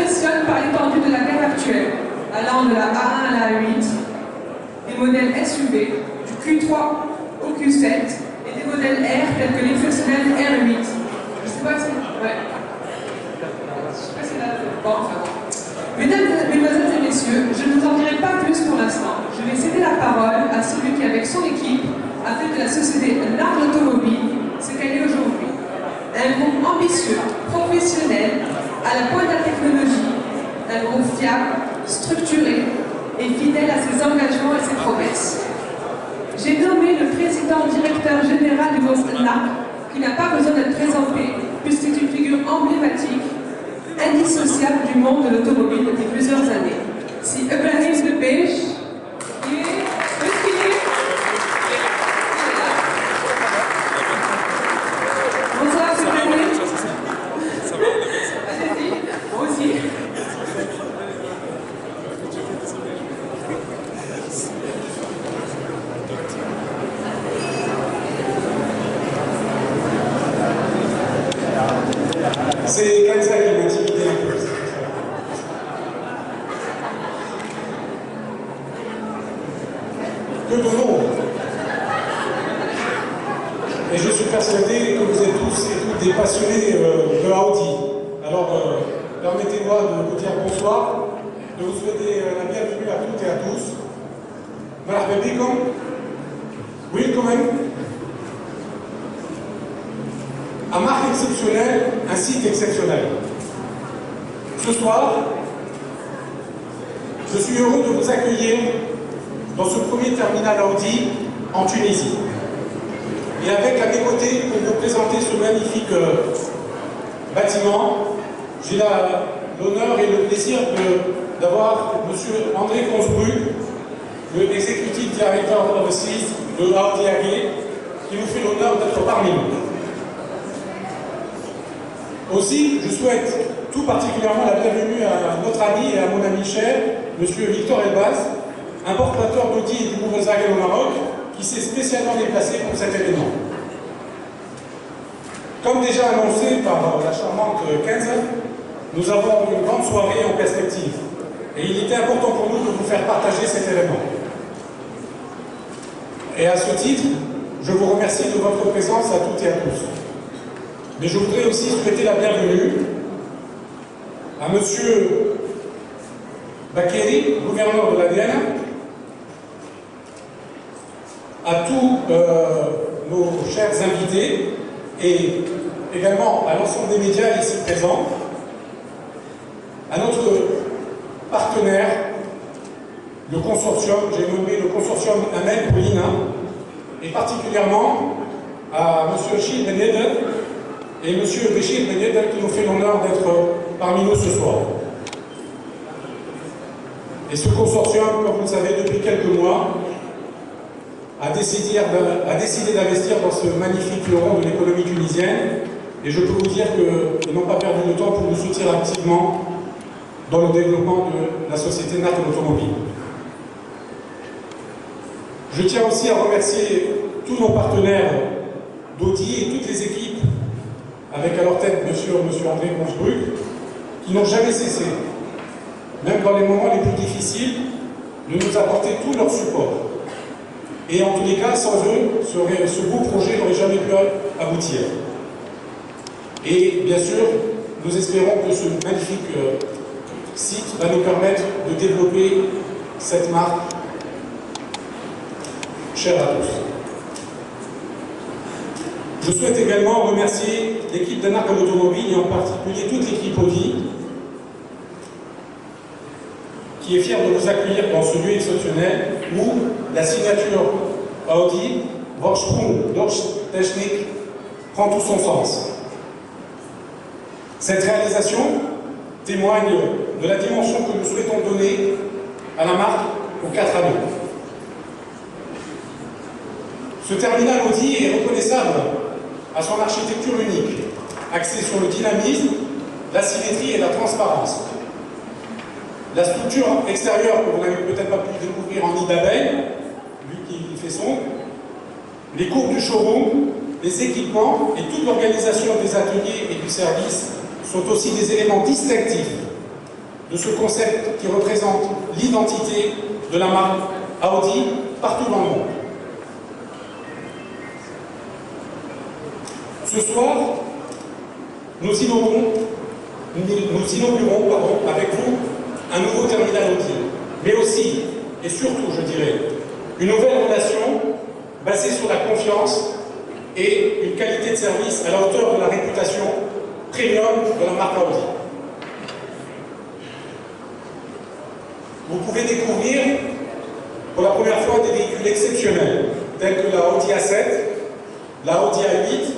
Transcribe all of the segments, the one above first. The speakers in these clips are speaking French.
m'impressionne par l'étendue de la gamme actuelle, allant de la A1 à la A8, des modèles SUV, du Q3 au Q7, et des modèles R tels que l'exceptionnel R8. Je sais pas si... Ouais. Je sais pas si là... Bon, enfin bon. Mesdames et messieurs, je ne vous en dirai pas plus pour l'instant. Je vais céder la parole à celui qui, avec son équipe, a fait de la société Nargue Automobile ce qu'elle est aujourd'hui. Un groupe ambitieux, professionnel, à la pointe de la technologie, un groupe fiable, structuré et fidèle à ses engagements et ses promesses. J'ai nommé le président directeur général du groupe Nargue, qui n'a pas besoin d'être présenté, puisque c'est une figure emblématique, indissociable du monde de l'automobile depuis plusieurs années. Si Ibrahim de Pêche, il est... Bonsoir, Ibrahim. Ça va, allez-y, moi aussi. C'est comme ça qu'il m'a intimidé un peu. Que de monde. Et je suis persuadé que vous êtes tous et toutes des passionnés de Audi. Alors, permettez-moi de vous dire bonsoir, de vous souhaiter la bienvenue à toutes et à tous. Marhaba bikum. Willkommen. Un marque exceptionnelle, un site exceptionnel. Ce soir, je suis heureux de vous accueillir dans ce premier terminal Audi en Tunisie. Et avec à mes côtés, pour vous présenter ce magnifique bâtiment, j'ai l'honneur et le plaisir d'avoir M. André Consbruck, le exécutif directeur overseas de Audi AG, qui nous fait l'honneur d'être parmi nous. Aussi, je souhaite tout particulièrement la bienvenue à notre ami et à mon ami cher, M. Victor Elbaz, importateur d'Audi et du groupe Volkswagen au Maroc, qui s'est spécialement déplacé pour cet événement. Comme déjà annoncé par la charmante Kenza, nous avons une grande soirée en perspective. Et il était important pour nous de vous faire partager cet événement. Et à ce titre, je vous remercie de votre présence à toutes et à tous. Mais je voudrais aussi souhaiter la bienvenue à M. Bakeri, gouverneur de la Vienne, à tous nos chers invités et également à l'ensemble des médias ici présents, à notre partenaire, le consortium, j'ai nommé le consortium Amel pour l'INA, et particulièrement à M. Chid Bened et M. Béchir Bened qui nous fait l'honneur d'être parmi nous ce soir. Et ce consortium, comme vous le savez, depuis quelques mois, a décidé d'investir dans ce magnifique fleuron de l'économie tunisienne. Et je peux vous dire qu'ils n'ont pas perdu de temps pour nous soutenir activement dans le développement de la société Nargue Automobile. Je tiens aussi à remercier tous nos partenaires d'Audi et toutes les équipes, avec à leur tête M. André Consbruck, qui n'ont jamais cessé, même dans les moments les plus difficiles, de nous apporter tout leur support. Et en tous les cas, sans eux, ce beau projet n'aurait jamais pu aboutir. Et bien sûr, nous espérons que ce magnifique site va nous permettre de développer cette marque chère à tous. Je souhaite également remercier l'équipe de Nargue Automobile et en particulier toute l'équipe Audi qui est fière de nous accueillir dans ce lieu exceptionnel où la signature Audi, Vorsprung durch Technik, prend tout son sens. Cette réalisation témoigne de la dimension que nous souhaitons donner à la marque aux 4 années. Ce terminal Audi est reconnaissable à son architecture unique, axée sur le dynamisme, la symétrie et la transparence. La structure extérieure que vous n'avez peut-être pas pu découvrir en nid d'abeille, vu qu'il fait sombre, les cours du showroom, les équipements et toute l'organisation des ateliers et du service sont aussi des éléments distinctifs de ce concept qui représente l'identité de la marque Audi partout dans le monde. Ce soir, nous inaugurons avec vous un nouveau terminal Audi, mais aussi, et surtout je dirais, une nouvelle relation basée sur la confiance et une qualité de service à la hauteur de la réputation premium de la marque Audi. Vous pouvez découvrir pour la première fois des véhicules exceptionnels, tels que la Audi A7, la Audi A8,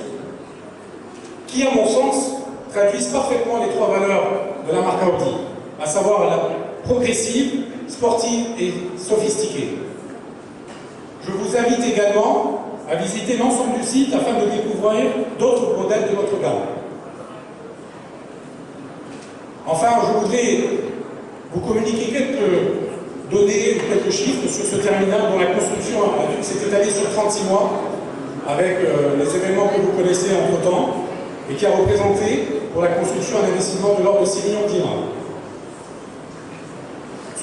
qui, à mon sens, traduisent parfaitement les trois valeurs de la marque Audi, à savoir la progressive, sportive et sophistiquée. Je vous invite également à visiter l'ensemble du site afin de découvrir d'autres modèles de notre gamme. Enfin, je voudrais vous communiquer quelques données, quelques chiffres sur ce terminal dont la construction s'est étalée sur 36 mois, avec les événements que vous connaissez entre-temps, et qui a représenté pour la construction un investissement de l'ordre de 6 millions de dirhams.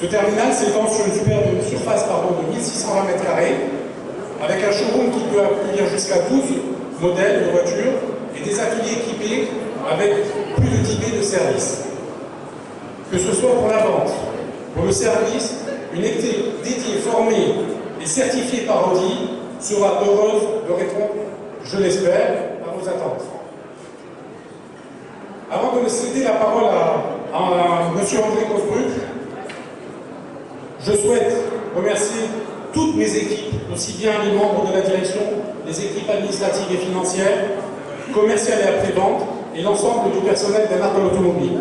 Ce terminal s'étend sur une surface de 1620 m², avec un showroom qui peut accueillir jusqu'à 12 modèles de voitures et des ateliers équipés avec plus de 10 baies de service. Que ce soit pour la vente, pour le service, une équipe dédiée, formée et certifiée par Audi sera heureuse de répondre, je l'espère, à vos attentes. Avant de céder la parole à M. André Cosbruck, je souhaite remercier toutes mes équipes, aussi bien les membres de la direction, les équipes administratives et financières, commerciales et après-vente, et l'ensemble du personnel des marques de l'automobile.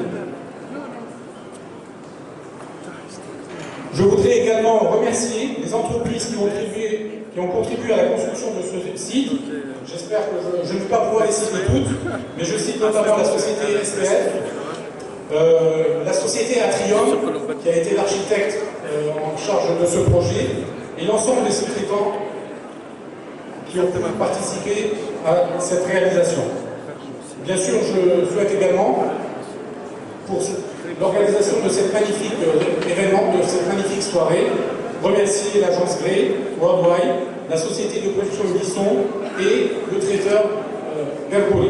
Je voudrais également remercier les entreprises qui ont contribué à la construction de ce site. J'espère que je ne vais pas pouvoir les citer toutes, mais je cite notamment la société SPF, la société Atrium, qui a été l'architecte en charge de ce projet, et l'ensemble des sous-traitants qui ont pu participer à cette réalisation. Bien sûr, je souhaite également, pour l'organisation de cette magnifique événement, de cette magnifique soirée, remercier l'agence Grey, Worldwide, la société de production Bisson et le traiteur Galgoré.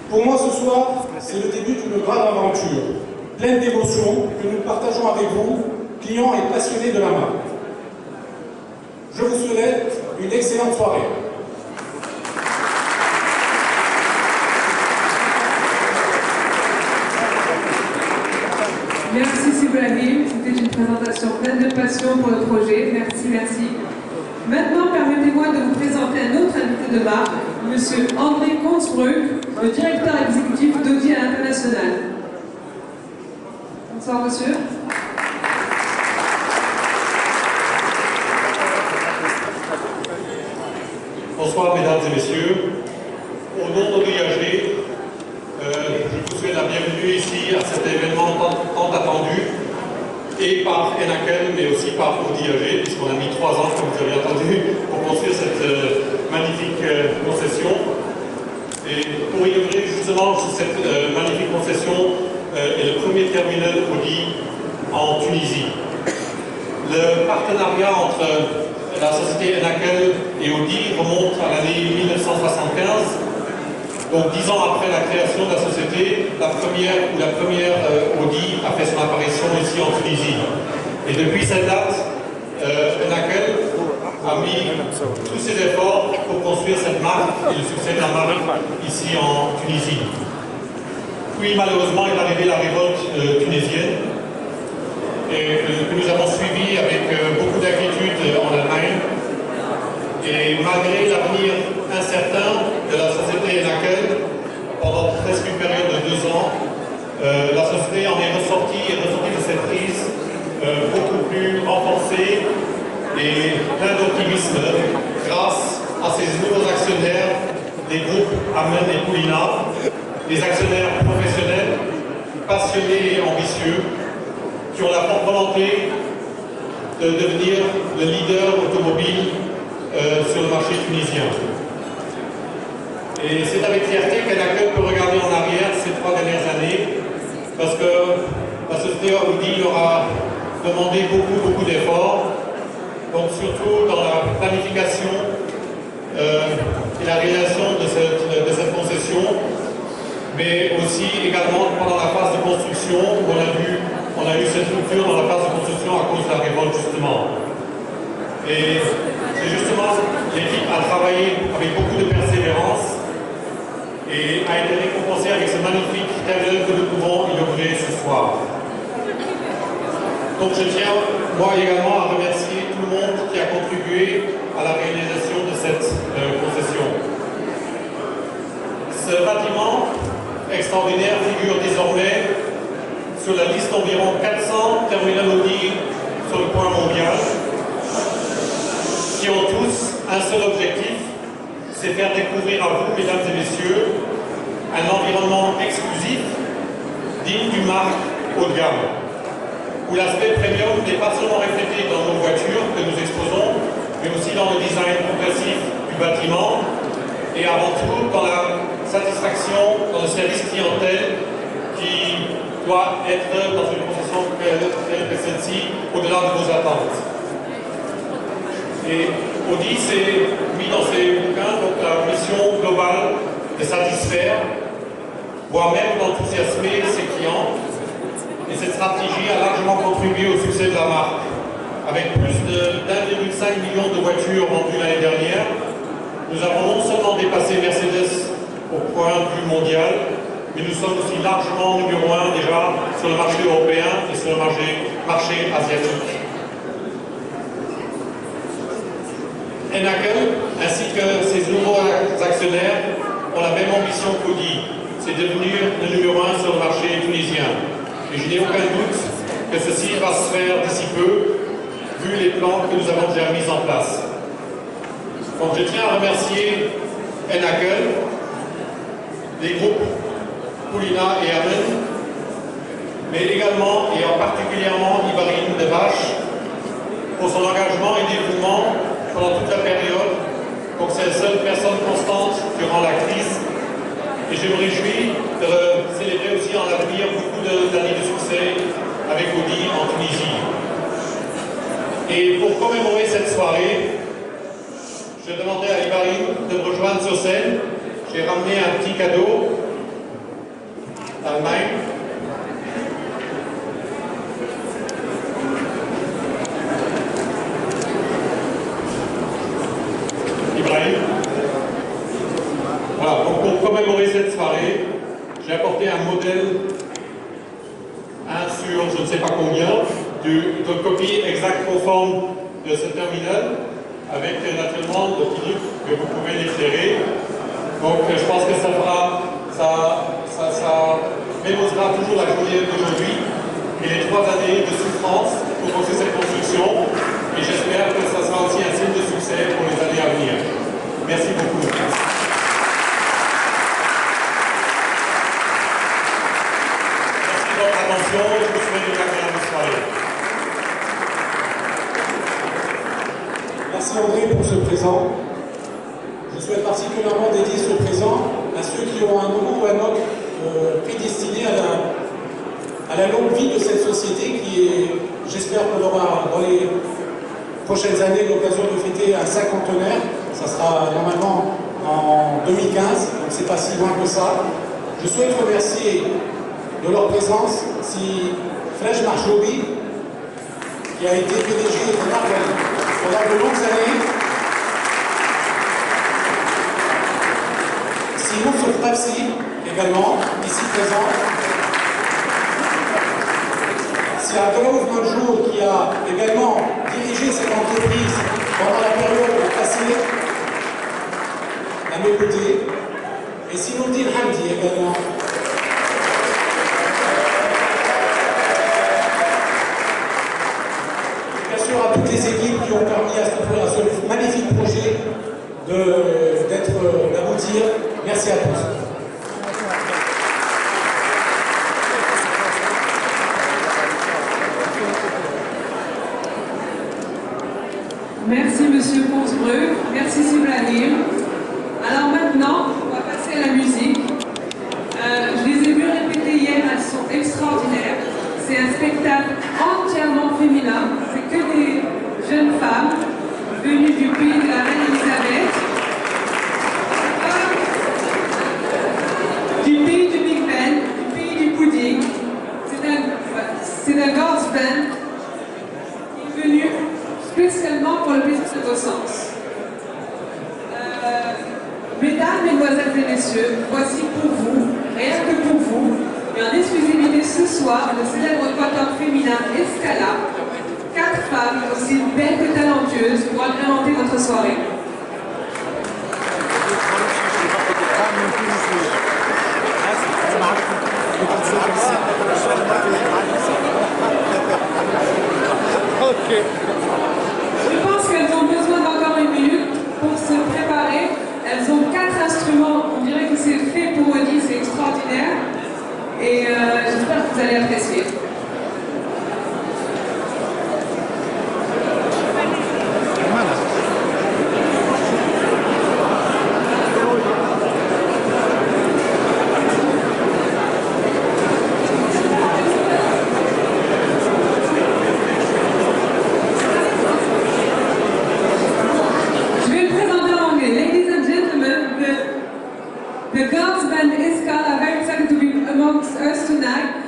Pour moi, ce soir, c'est le début d'une grande aventure, pleine d'émotions, que nous partageons avec vous, clients et passionnés de la marque. Je vous souhaite une excellente soirée. Merci Sibrahim, c'était une présentation pleine de passion pour le projet. Merci, merci. Maintenant, permettez-moi de vous présenter un autre invité de marque, M. André Cosbruck, le directeur exécutif d'Audi à l'international. Bonsoir, monsieur. Bonsoir, mesdames et messieurs. Au nom d'Audi AG, je vous souhaite la bienvenue ici à cet événement tant attendu, et par Enakel, mais aussi par Audi AG, puisqu'on a mis 3 ans, comme vous avez entendu, pour construire cette magnifique concession. Et pour inaugurer justement cette magnifique concession est le premier terminal Audi en Tunisie. Le partenariat entre la société Enakel et Audi remonte à l'année 1975. Donc 10 ans après la création de la société, la première Audi a fait son apparition ici en Tunisie. Et depuis cette date, Enakel a mis tous ses efforts pour construire cette marque et le succès de la marque ici en Tunisie. Puis malheureusement est arrivée la révolte tunisienne, et que nous avons suivi avec beaucoup d'inquiétude en Allemagne. Et malgré l'avenir incertain de la société Enakel, pendant presque une période de 2 ans, la société en est ressortie de cette crise beaucoup plus renforcée et plein d'optimisme grâce à ces nouveaux actionnaires des groupes Amen et Poulina, des actionnaires professionnels, passionnés et ambitieux, qui ont la forte volonté de devenir le leader automobile sur le marché tunisien. Et c'est avec fierté qu'Enakel peut regarder en arrière ces 3 dernières années, parce que la société Audi leur a demandé beaucoup d'efforts, donc surtout dans la planification et la réalisation de cette concession, mais aussi également pendant la phase de construction, où on a eu cette rupture dans la phase de construction à cause de la révolte justement. Et c'est justement, l'équipe a travaillé avec beaucoup de persévérance et a été récompensée avec ce magnifique terminal que nous pouvons inaugurer ce soir. Donc je tiens, moi également, à remercier tout le monde qui a contribué à la réalisation de cette concession. Ce bâtiment extraordinaire figure désormais sur la liste d'environ 400 terminals Audi sur le point mondial, qui ont tous un seul objectif, c'est faire découvrir à vous, mesdames et messieurs, un environnement exclusif, digne d'une marque haut de gamme, où l'aspect premium n'est pas seulement reflété dans nos voitures que nous exposons, mais aussi dans le design progressif du bâtiment, et avant tout dans la satisfaction, dans le service clientèle qui doit être dans une concession telle que celle-ci, au-delà de vos attentes. Et Audi s'est mis dans ses bouquins donc la mission globale de satisfaire, voire même d'enthousiasmer ses clients. Et cette stratégie a largement contribué au succès de la marque. Avec plus d'1,5 million de voitures vendues l'année dernière, nous avons non seulement dépassé Mercedes au point de vue mondial, mais nous sommes aussi largement numéro 1 déjà sur le marché européen et sur le marché asiatique. Enakel, ainsi que ses nouveaux actionnaires, ont la même ambition qu'Audi, c'est devenir le numéro 1 sur le marché tunisien. Et je n'ai aucun doute que ceci va se faire d'ici peu, vu les plans que nous avons déjà mis en place. Donc je tiens à remercier Enakel, les groupes Poulina et Amen, mais également et en particulièrement Ibrahim Devache pour son engagement et dévouement pendant toute la période. Donc c'est la seule personne constante durant la crise. Et je me réjouis de célébrer aussi en l'avenir beaucoup d'années de succès avec Audi en Tunisie. Et pour commémorer cette soirée, je demanderai à Ibrahim de me rejoindre sur scène. J'ai ramené un petit cadeau d'Allemagne. Ibrahim. Voilà, donc pour commémorer cette soirée, j'ai apporté un modèle, sur je ne sais pas combien, de copie exacte conforme de ce terminal, avec naturellement le truc que vous pouvez l'éclairer. Donc je pense que ça mémorera toujours la journée d'aujourd'hui et les 3 années de souffrance pour construire cette construction. Et j'espère que ça sera aussi un signe de succès pour les années à venir. Merci beaucoup. Merci de votre attention et je vous souhaite une agréable soirée. Merci André pour ce présent. Je souhaite particulièrement dédier ce présent à ceux qui ont un moment ou un autre prédestiné à la longue vie de cette société qui est, j'espère qu'on aura dans les prochaines années l'occasion de fêter un cinquantenaire. Ça sera normalement en 2015, donc c'est pas si loin que ça. Je souhaite remercier de leur présence Frej Marjoubi, qui a été PDG de Marvel pendant de longues années. Simon Sofrapsi, également, ici présent. C'est Abdelraouf Manjour qui a également dirigé cette entreprise pendant la période passée à mes côtés. Et Sinodine Hamdi également. Bien sûr à toutes les équipes qui ont permis à ce magnifique projet d'aboutir. Merci à tous. Merci Monsieur Consbreu, merci Siblanir. Alors maintenant, on va passer c'est un spectacle entièrement féminin. C'est que des jeunes femmes venues du pays de la reine Elisabeth, du pays du Big Ben, du pays du pudding. C'est un God's Band qui est venu spécialement pour le plaisir de vos sens. Mesdames, Mesdemoiselles et Messieurs, voici pour vous, rien que pour vous, et en exclusivité ce soir, le célèbre quatuor féminin Escala, 4 femmes aussi belles que talentueuses pour agrémenter votre soirée. Je pense qu'elles ont besoin d'encore une minute pour se préparer. Elles ont 4 instruments, on dirait que c'est fait pour Audi, c'est extraordinaire. Et j'espère que vous allez apprécier. The God's Band Escala are very excited to be amongst us tonight.